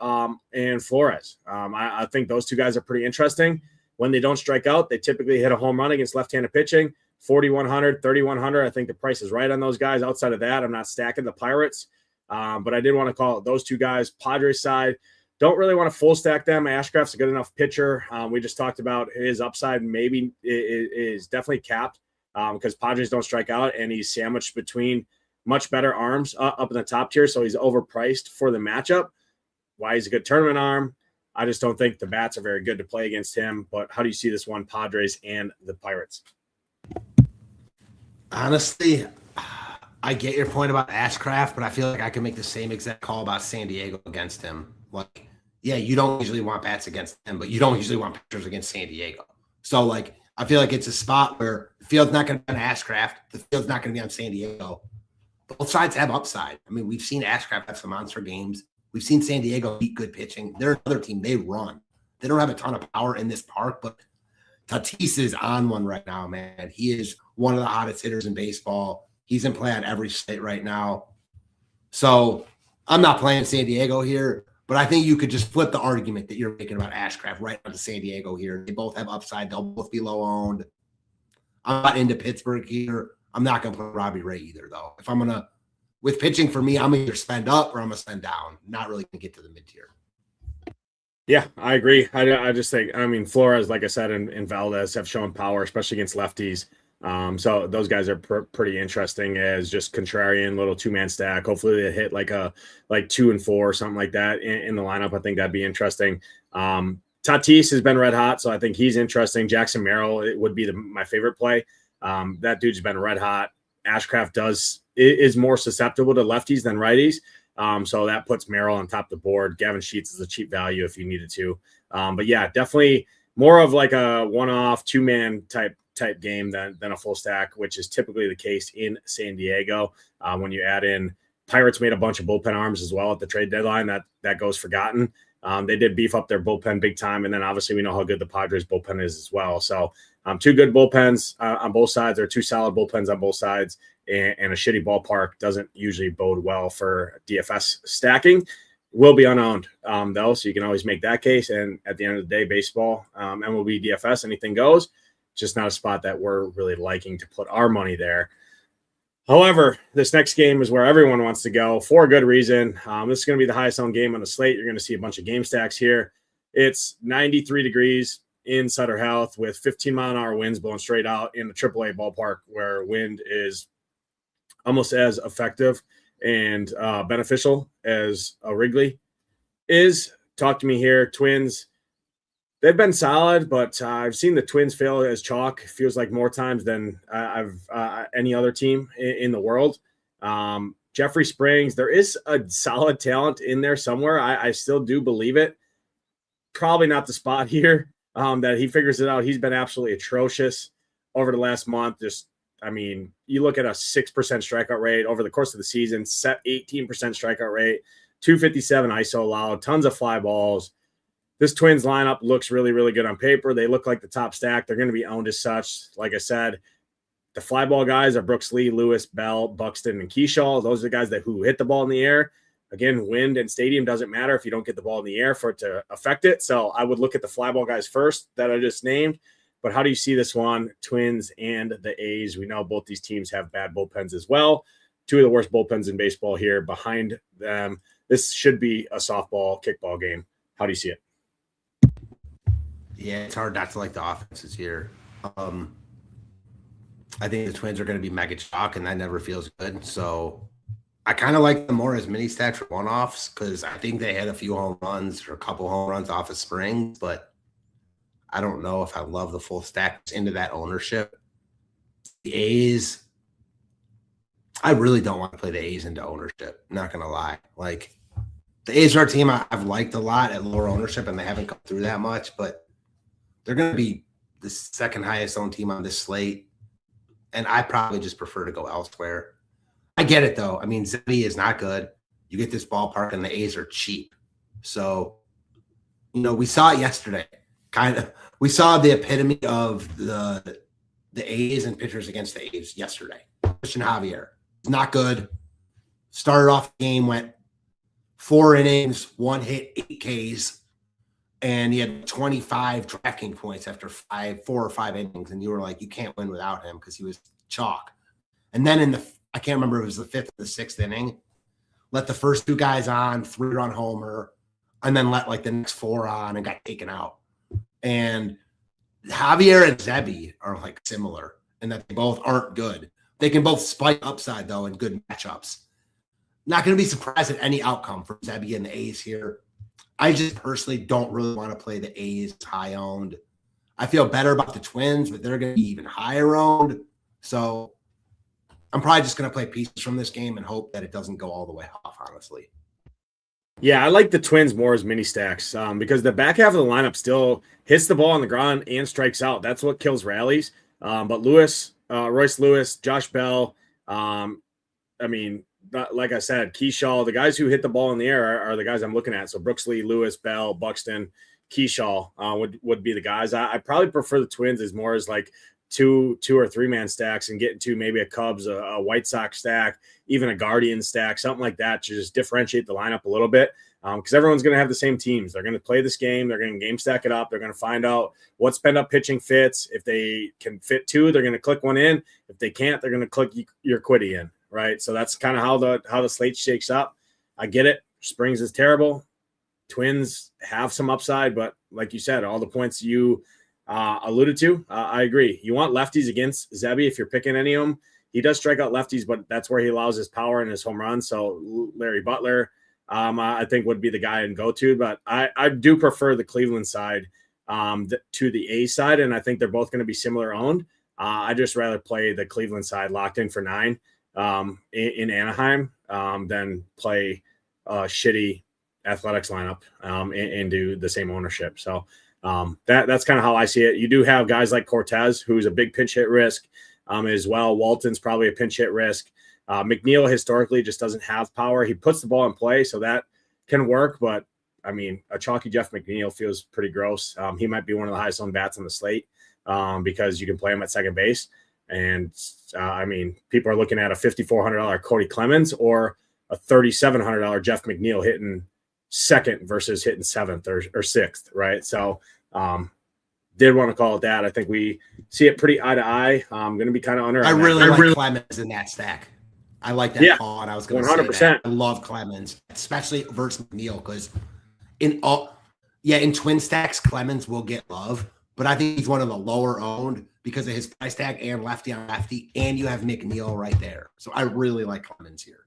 and Flores. I think those 2 guys are pretty interesting. When they don't strike out, they typically hit a home run against left-handed pitching. 4,100, 3,100. I think the price is right on those guys. Outside of that, I'm not stacking the Pirates, but I did want to call those 2 guys. Padres side, don't really want to full stack them. Ashcraft's a good enough pitcher. We just talked about his upside maybe is definitely capped because Padres don't strike out, and he's sandwiched between much better arms up in the top tier, so he's overpriced for the matchup. Why he's a good tournament arm, I just don't think the bats are very good to play against him. But how do you see this one, Padres and the Pirates? Honestly, I get your point about Ashcraft, but I feel like I can make the same exact call about San Diego against him. Like, yeah, you don't usually want bats against him, but you don't usually want pitchers against San Diego. So, like, I feel like it's a spot where the field's not going to be on Ashcraft. The field's not going to be on San Diego. Both sides have upside. I mean, we've seen Ashcraft have some monster games. We've seen San Diego beat good pitching. They're another team. They run. They don't have a ton of power in this park, but Tatis is on one right now, man. He is one of the hottest hitters in baseball. He's in play on every slate right now. So I'm not playing San Diego here, but I think you could just flip the argument that you're making about Ashcraft right onto San Diego here. They both have upside. They'll both be low owned. I'm not into Pittsburgh here. I'm not going to play Robbie Ray either, though. If I'm going to, with pitching for me, I'm either spend up or I'm going to spend down. Not really going to get to the mid-tier. Yeah, I agree. I just think, I mean, Flores, like I said, and Valdez have shown power, especially against lefties. So those guys are pretty interesting as just contrarian little 2-man stack. Hopefully they hit like 2 and 4 or something like that in the lineup. I think that'd be interesting. Tatis has been red hot, so I think he's interesting. Jackson Merrill, it would be my favorite play. That dude's been red hot. Ashcraft is more susceptible to lefties than righties. So that puts Merrill on top of the board. Gavin Sheets is a cheap value if you needed to. But yeah, definitely more of like a one-off 2-man type game than a full stack, which is typically the case in San Diego. When you add in Pirates made a bunch of bullpen arms as well at the trade deadline, that goes forgotten. They did beef up their bullpen big time. And then obviously we know how good the Padres bullpen is as well. So 2 good bullpens on both sides, or 2 solid bullpens on both sides, and a shitty ballpark doesn't usually bode well for DFS stacking. Will be unowned though, so you can always make that case. And at the end of the day, baseball, MLB DFS, anything goes. Just not a spot that we're really liking to put our money there. However, this next game is where everyone wants to go for a good reason. This is going to be the highest owned game on the slate. You're going to see a bunch of game stacks here. It's 93 degrees in Sutter Health with 15-mile-an-hour winds blowing straight out in the AAA ballpark, where wind is almost as effective and beneficial as a Wrigley is. Talk to me here, Twins. They've been solid, but I've seen the Twins fail as chalk. It feels like more times than I've any other team in the world. Jeffrey Springs, there is a solid talent in there somewhere. I still do believe it. Probably not the spot here that he figures it out. He's been absolutely atrocious over the last month. You look at a 6% strikeout rate over the course of the season, set 18% strikeout rate, 257 ISO allowed, tons of fly balls. This Twins lineup looks really, really good on paper. They look like the top stack. They're going to be owned as such. Like I said, the fly ball guys are Brooks Lee, Lewis, Bell, Buxton, and Keyshaw. Those are the guys who hit the ball in the air. Again, wind and stadium doesn't matter if you don't get the ball in the air for it to affect it. So I would look at the fly ball guys first that I just named. But how do you see this one? Twins and the A's. We know both these teams have bad bullpens as well. Two of the worst bullpens in baseball here behind them. This should be a softball, kickball game. How do you see it? Yeah, it's hard not to like the offenses here. I think the Twins are going to be mega chalk, and that never feels good. So I kind of like them more as mini stacks for one-offs because I think they had a few home runs or a couple home runs off of Springs, but I don't know if I love the full stacks into that ownership. The A's, I really don't want to play the A's into ownership. Not going to lie. Like, the A's are a team I've liked a lot at lower ownership, and they haven't come through that much, but they're going to be the second highest owned team on this slate, and I probably just prefer to go elsewhere. I get it, though. I mean, Zebby is not good. You get this ballpark, and the A's are cheap. So, we saw it yesterday. We saw the epitome of the A's and pitchers against the A's yesterday. Christian Javier is not good. Started off the game, went 4 innings, 1 hit, 8 Ks, and he had 25 DraftKings points after 4 or 5 innings, and you were like, you can't win without him because he was chalk. And then I can't remember if it was the 5th or the 6th inning, let the first 2 guys on, 3-run homer, and then let the next 4 on and got taken out. And Javier and Zebby are similar in that they both aren't good. They can both spike upside though in good matchups. Not going to be surprised at any outcome for Zebby and the A's here. I just personally don't really want to play the A's high owned. I feel better about the Twins, but they're going to be even higher owned. So I'm probably just going to play pieces from this game and hope that it doesn't go all the way off, honestly. Yeah, I like the Twins more as mini stacks because the back half of the lineup still hits the ball on the ground and strikes out. That's what kills rallies. But Royce Lewis, Josh Bell, like I said, Keyshaw, the guys who hit the ball in the air are the guys I'm looking at. So Brooks Lee, Lewis, Bell, Buxton, Keyshaw would be the guys. I probably prefer the Twins as more as 2 or 3 man stacks and get into maybe a Cubs, a White Sox stack, even a Guardian stack, something like that to just differentiate the lineup a little bit. Because everyone's going to have the same teams. They're going to play this game. They're going to game stack it up. They're going to find out what spend up pitching fits. If they can fit 2, they're going to click 1 in. If they can't, they're going to click your quitty in. Right. So that's kind of how the slate shakes up. I get it. Springs is terrible. Twins have some upside, but like you said, all the points you alluded to, I agree. You want lefties against Zebby if you're picking any of them. He does strike out lefties, but that's where he allows his power and his home runs. So Larry Butler, I think would be the guy and go to, but I do prefer the Cleveland side to the A side. And I think they're both going to be similar owned. I just rather play the Cleveland side locked in for 9 in Anaheim than play a shitty Athletics lineup and do the same ownership. So that's kind of how I see it. You do have guys like Cortez, who's a big pinch hit risk as well. Walton's probably a pinch hit risk. McNeil historically just doesn't have power. He puts the ball in play, so that can work. But, a chalky Jeff McNeil feels pretty gross. He might be one of the highest owned bats on the slate because you can play him at second base. And, people are looking at a $5,400 Cody Clemens or a $3,700 Jeff McNeil hitting second versus hitting 7th or 6th, right? So did want to call it that. I think we see it pretty eye to eye. I'm going to be kind of under. I really like Clemens in that stack. I like that call, and I was going to say 100%. that. I love Clemens, especially versus McNeil, because in twin stacks, Clemens will get love, but I think he's one of the lower owned because of his price tag and lefty on lefty, and you have McNeil right there. So I really like Clemens here.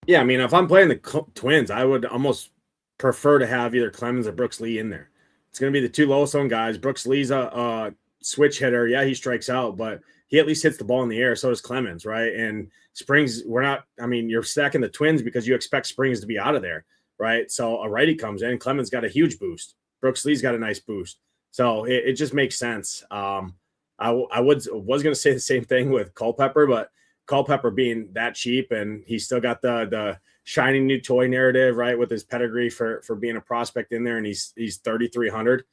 Yeah, if I'm playing the Twins, I would almost prefer to have either Clemens or Brooks Lee in there. it's going to be the two lowest owned guys. Brooks Lee's a switch hitter. Yeah, he strikes out, but he at least hits the ball in the air. So does Clemens, right? And Springs, you're stacking the Twins because you expect Springs to be out of there, right? So a righty comes in. Clemens got a huge boost. Brooks Lee's got a nice boost. So it just makes sense. I was going to say the same thing with Culpepper, but Culpepper being that cheap, and he's still got the shining new toy narrative, right, with his pedigree for being a prospect in there, and he's 3,300.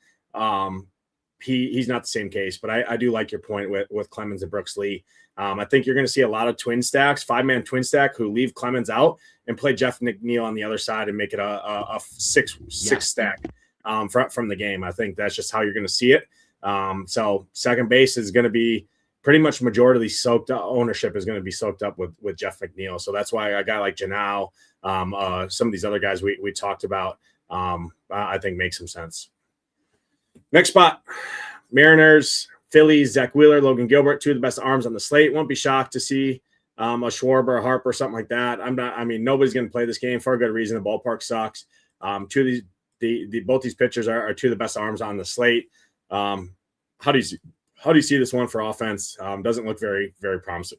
He's not the same case, but I do like your point with Clemens and Brooks Lee. I think you're going to see a lot of twin stacks, 5-man twin stack, who leave Clemens out and play Jeff McNeil on the other side and make it a six stack from the game. I think that's just how you're going to see it. So second base is going to be pretty much majority soaked up. Ownership is going to be soaked up with Jeff McNeil. So that's why a guy like Janau, some of these other guys we talked about, I think makes some sense. Next spot, Mariners, Phillies, Zach Wheeler, Logan Gilbert, two of the best arms on the slate. Won't be shocked to see a Schwarber, a Harper, something like that. Nobody's going to play this game for a good reason. The ballpark sucks. Two of these, both these pitchers are two of the best arms on the slate. How do you see this one for offense? Doesn't look very, very promising.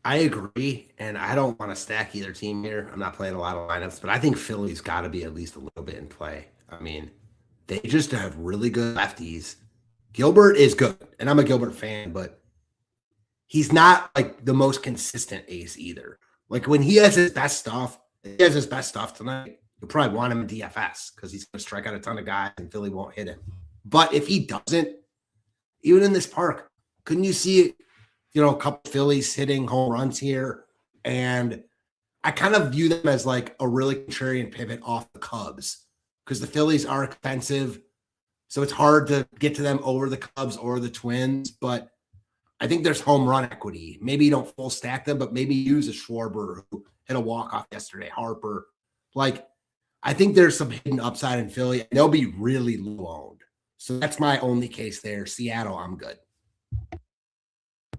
I agree, and I don't want to stack either team here. I'm not playing a lot of lineups, but I think Philly's got to be at least a little bit in play. I mean, they just have really good lefties. Gilbert is good, and I'm a Gilbert fan, but he's not like the most consistent ace either. Like when he has his best stuff tonight, you'll probably want him in DFS because he's going to strike out a ton of guys and Philly won't hit him. But if he doesn't, even in this park, couldn't you see, a couple Phillies hitting home runs here? And I kind of view them as like a really contrarian pivot off the Cubs because the Phillies are expensive. So it's hard to get to them over the Cubs or the Twins. But I think there's home run equity. Maybe you don't full stack them, but maybe use a Schwarber who hit a walk-off yesterday, Harper. Like, I think there's some hidden upside in Philly. And they'll be really low owned. So that's my only case there. Seattle, I'm good.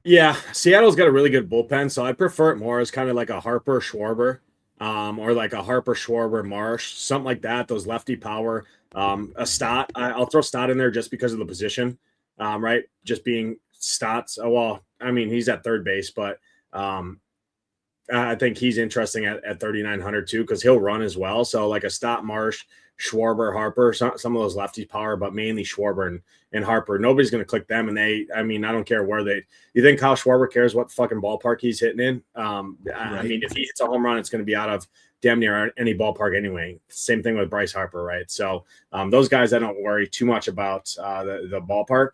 Yeah, Seattle's got a really good bullpen, so I prefer it more as kind of like a Harper Schwarber, or like a Harper Schwarber Marsh, something like that. Those lefty power, a Stott. I'll throw Stott in there just because of the position, right? Just being Stott's. He's at third base, but I think he's interesting at 3,900 too because he'll run as well. So like a Stott, Marsh, Schwarber, Harper, some of those lefties power, but mainly Schwarber and Harper. Nobody's going to click them. And I don't care where you think Kyle Schwarber cares what fucking ballpark he's hitting in? Right. If he hits a home run, it's going to be out of damn near any ballpark anyway. Same thing with Bryce Harper, right? So those guys, I don't worry too much about the ballpark.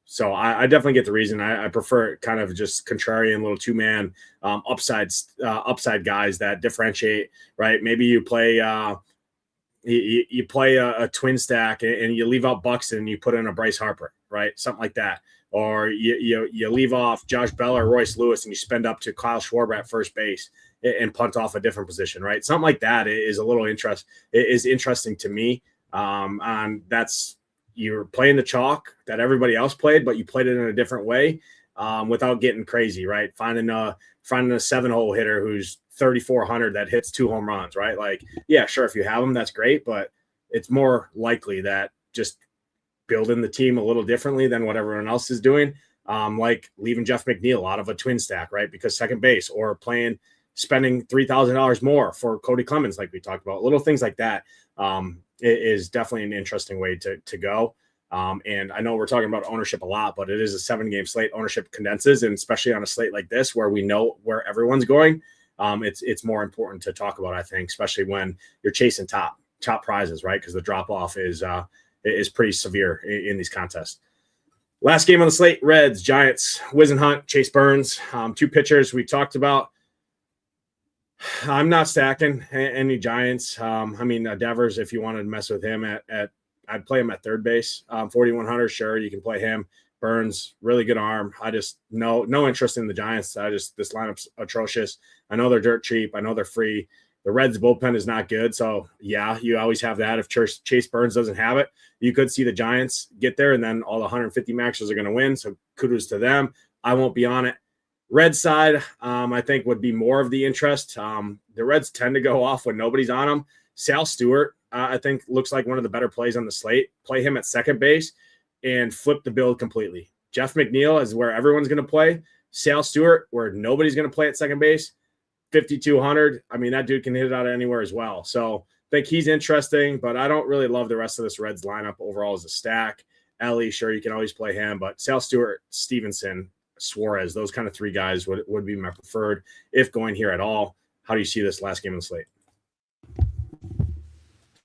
So I definitely get the reason. I prefer kind of just contrarian little two-man upside guys that differentiate, right? Maybe you play you play a twin stack and you leave out Buxton and you put in a Bryce Harper, right? Something like that. Or you leave off Josh Bell or Royce Lewis and you spend up to Kyle Schwarber at first base and punt off a different position, right? Something like that is a little interesting to me. And that's, you're playing the chalk that everybody else played, but you played it in a different way without getting crazy, right? Finding a 7-hole hitter who's 3,400 that hits 2 home runs, right? Like, yeah, sure, if you have them, that's great, but it's more likely that just building the team a little differently than what everyone else is doing, like leaving Jeff McNeil out of a twin stack, right? Because second base, or spending $3,000 more for Cody Clemens, like we talked about, little things like that. It is definitely an interesting way to go. And I know we're talking about ownership a lot, but it is a 7-game slate. Ownership condenses, and especially on a slate like this where we know where everyone's going, it's more important to talk about, I think, especially when you're chasing top prizes, right? Because the drop off is pretty severe in these contests. Last game on the slate: Reds, Giants, Whisenhunt, Chase Burns, 2 pitchers we talked about. I'm not stacking any Giants. Devers, if you wanted to mess with him I'd play him at third base. 4,100, sure, you can play him. Burns, really good arm. I just no interest in the Giants. This lineup's atrocious. I know they're dirt cheap. I know they're free. The Reds bullpen is not good. So yeah, you always have that. If Chase Burns doesn't have it, you could see the Giants get there and then all the 150 maxers are going to win. So kudos to them. I won't be on it. Red side, I think would be more of the interest. The Reds tend to go off when nobody's on them. Sal Stewart, I think looks like one of the better plays on the slate. Play him at second base and flip the build completely. Jeff McNeil is where everyone's going to play. Sal Stewart, where nobody's going to play at second base. 5,200. I mean, that dude can hit it out of anywhere as well. So I think he's interesting, but I don't really love the rest of this Reds lineup overall as a stack. Ellie, sure, you can always play him, but Sal Stewart, Stevenson, Suarez, those kind of three guys would be my preferred if going here at all. How do you see this last game on the slate?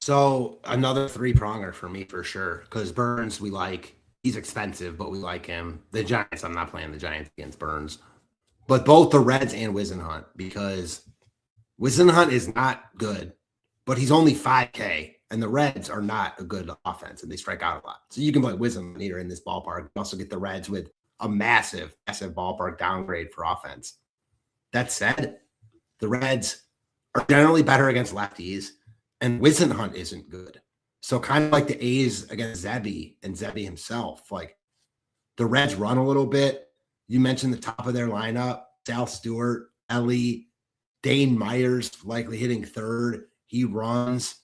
So another three-pronger for me for sure, because Burns we like. He's expensive, but we like him. The Giants, I'm not playing the Giants against Burns. But both the Reds and Wisenhunt, because Wisenhunt is not good, but he's only 5K, and the Reds are not a good offense, and they strike out a lot. So you can play Wisenhunt either in this ballpark. You also get the Reds with a massive ballpark downgrade for offense. That said, the Reds are generally better against lefties, and Wisenhunt isn't good. So kind of like the A's against Zebby and Zebby himself, like the Reds run a little bit. You mentioned the top of their lineup, Sal Stewart, Ellie, Dane Myers likely hitting third. He runs.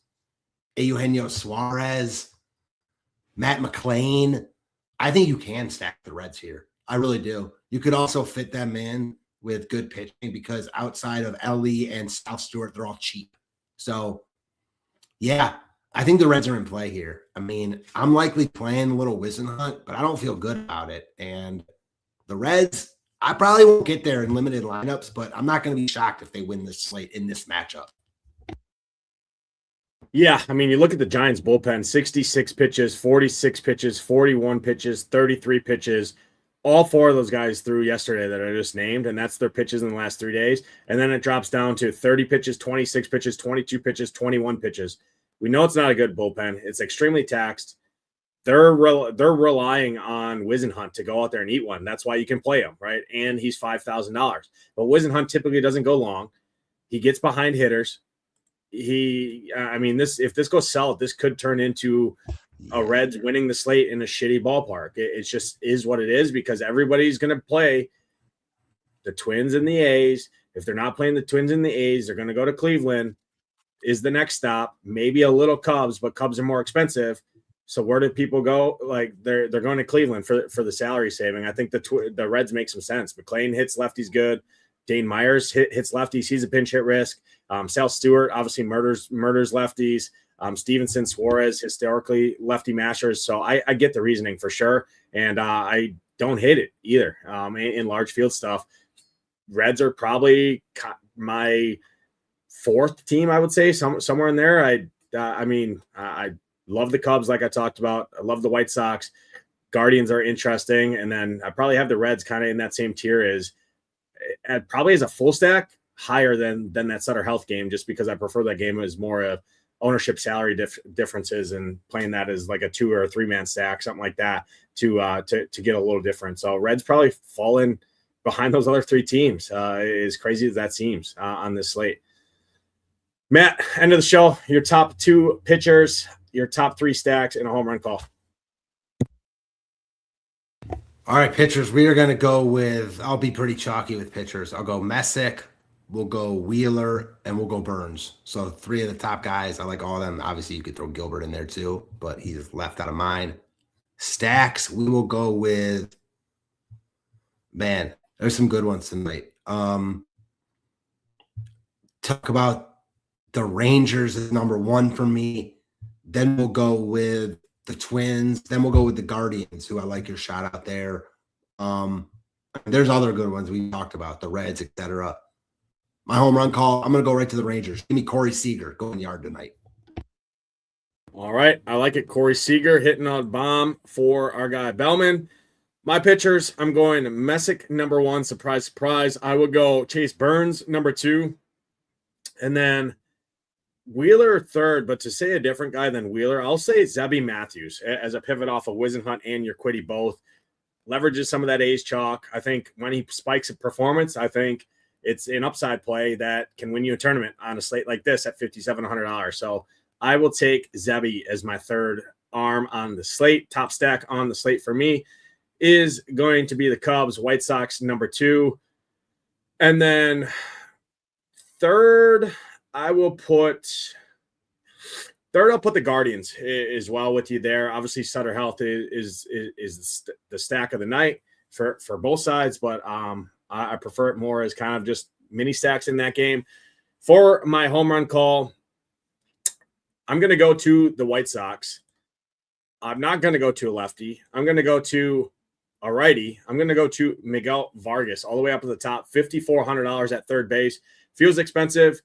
Eugenio Suarez, Matt McClain. I think you can stack the Reds here. I really do. You could also fit them in with good pitching because outside of Ellie and Sal Stewart, they're all cheap. So, yeah, I think the Reds are in play here. I mean, I'm likely playing a little Wisenhunt, but I don't feel good about it. And the Reds, I probably won't get there in limited lineups, but I'm not going to be shocked if they win this slate in this matchup. Yeah, I mean, you look at the Giants bullpen, 66 pitches, 46 pitches, 41 pitches, 33 pitches. All four of those guys threw yesterday that I just named, and that's their pitches in the last 3 days. And then it drops down to 30 pitches, 26 pitches, 22 pitches, 21 pitches. We know it's not a good bullpen. It's extremely taxed. They're relying on Wisenhunt to go out there and eat one. That's why you can play him, right? And he's $5,000. But Wisenhunt typically doesn't go long. He gets behind hitters. If this goes south, this could turn into a Reds winning the slate in a shitty ballpark. It just is what it is because everybody's going to play the Twins and the A's. If they're not playing the Twins and the A's, they're going to go to Cleveland is the next stop. Maybe a little Cubs, but Cubs are more expensive. So where do people go? Like they're going to Cleveland for the salary saving. I think the Reds make some sense. McClain hits lefties good. Dane Myers hits lefties. He's a pinch hit risk. Sal Stewart obviously murders lefties. Stevenson, Suarez, historically lefty mashers. So I get the reasoning for sure. And I don't hate it either in large field stuff. Reds are probably my fourth team, I would say, somewhere in there. I love the Cubs, like I talked about. I love the White Sox. Guardians are interesting. And then I probably have the Reds kind of in that same tier probably as a full stack higher than that Sutter Health game, just because I prefer that game as more of ownership salary differences and playing that as like a 2 or a 3-man stack, something like that to get a little different. So Reds probably fall in behind those other 3 teams, as crazy as that seems on this slate. Matt, end of the show. Your top 2 pitchers, your top 3 stacks, and a home run call. All right, pitchers. We are going to go with, I'll be pretty chalky with pitchers. I'll go Messick, we'll go Wheeler, and we'll go Burns. So 3 of the top guys. I like all of them. Obviously, you could throw Gilbert in there too, but he's left out of mine. Stacks, we will go with, man, there's some good ones tonight. Talk about the Rangers is number 1 for me. Then we'll go with the Twins. Then we'll go with the Guardians, who I like your shot out there. There's other good ones we talked about, the Reds, etc. My home run call, I'm going to go right to the Rangers. Give me Corey Seager going yard tonight. All right. I like it. Corey Seager hitting on bomb for our guy Belman. My pitchers, I'm going Messick number 1. Surprise, surprise. I would go Chase Burns number 2. And then Wheeler third, but to say a different guy than Wheeler, I'll say Zebby Matthews as a pivot off of Wisenhunt and Urquidy both. Leverages some of that A's chalk. I think when he spikes a performance, I think it's an upside play that can win you a tournament on a slate like this at $5,700. So I will take Zebby as my third arm on the slate. Top stack on the slate for me is going to be the Cubs, White Sox number 2. And then third, I will put Third, I'll put the Guardians as well with you there. Obviously, Sutter Health is the stack of the night for both sides, but I prefer it more as kind of just mini stacks in that game. For my home run call, I'm going to go to the White Sox. I'm not going to go to a lefty. I'm going to go to a righty. I'm going to go to Miguel Vargas all the way up at the top, $5,400 at third base. Feels expensive.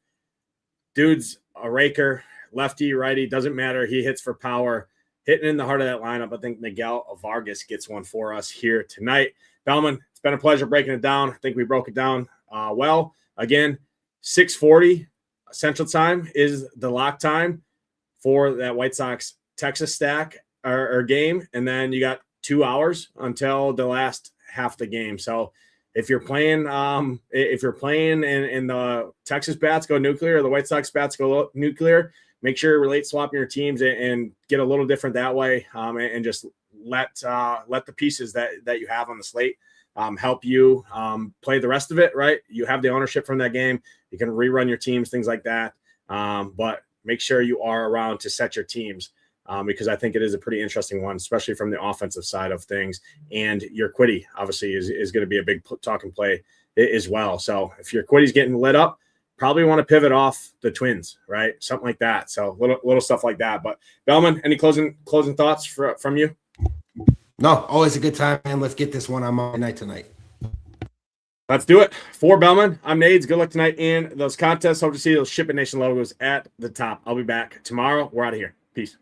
Dude's a raker, lefty, righty, doesn't matter. He hits for power. Hitting in the heart of that lineup, I think Miguel Vargas gets one for us here tonight. Belman, it's been a pleasure breaking it down. I think we broke it down well. Again, 6:40 Central Time is the lock time for that White Sox Texas stack or game, and then you got 2 hours until the last half of the game. So if you're playing, and the Texas bats go nuclear or the White Sox bats go nuclear, make sure you're late swapping your teams and get a little different that way, and just let the pieces that you have on the slate help you play the rest of it. Right, you have the ownership from that game. You can rerun your teams, things like that. But make sure you are around to set your teams. Because I think it is a pretty interesting one, especially from the offensive side of things. And your quiddy, obviously, is going to be a big talking play as well. So if your quiddy's getting lit up, probably want to pivot off the Twins, right? Something like that. So little stuff like that. But Belman, any closing thoughts from you? No, always a good time, man. Let's get this one on Monday night tonight. Let's do it. For Belman, I'm Nades. Good luck tonight in those contests. Hope to see those Shipping Nation logos at the top. I'll be back tomorrow. We're out of here. Peace.